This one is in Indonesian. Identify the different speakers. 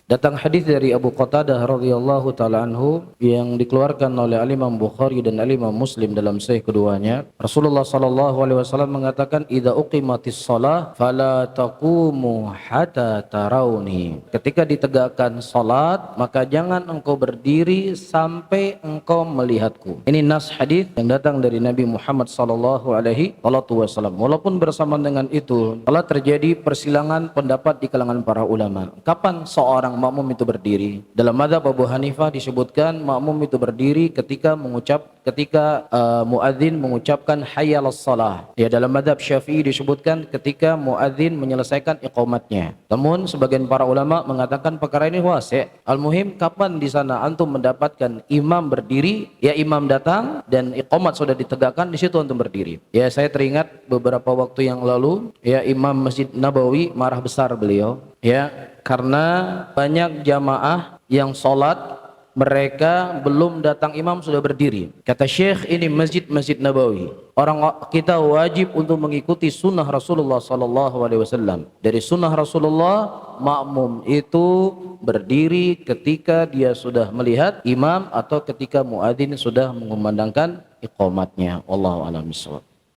Speaker 1: Datang hadis dari Abu Qatadah radhiyallahu taala anhu yang dikeluarkan oleh Imam Bukhari dan Imam Muslim dalam sahih keduanya. Rasulullah sallallahu alaihi wasallam mengatakan, "Idza uqimatis shalah fala taqumu hatta tarawni." Ketika ditegakkan salat, maka jangan engkau berdiri sampai engkau melihatku. Ini nas hadis yang datang dari Nabi Muhammad sallallahu alaihi wasallam. Walaupun bersamaan dengan itu telah terjadi persilangan pendapat di kalangan para ulama. Kapan seorang makmum itu berdiri? Dalam mazhab Abu Hanifah disebutkan makmum itu berdiri ketika muadzin mengucapkan hayya 'alas shalah. Ya, dalam mazhab Syafi'i disebutkan ketika muadzin menyelesaikan iqamatnya. Namun sebagian para ulama mengatakan perkara ini wasi'. Al-muhim kapan di sana antum mendapatkan imam berdiri, ya imam datang dan iqamat sudah ditegakkan, di situ antum berdiri. Ya, saya teringat beberapa waktu yang lalu, ya Imam Masjid Nabawi marah besar beliau, ya, karena banyak jamaah yang sholat mereka belum datang imam sudah berdiri. Kata Syekh, ini Masjid Nabawi. Orang kita wajib untuk mengikuti sunnah Rasulullah sallallahu alaihi wasallam. Dari sunnah Rasulullah, makmum itu berdiri ketika dia sudah melihat imam atau ketika muadzin sudah mengumandangkan iqamatnya. Wallahu a'lam bishawab.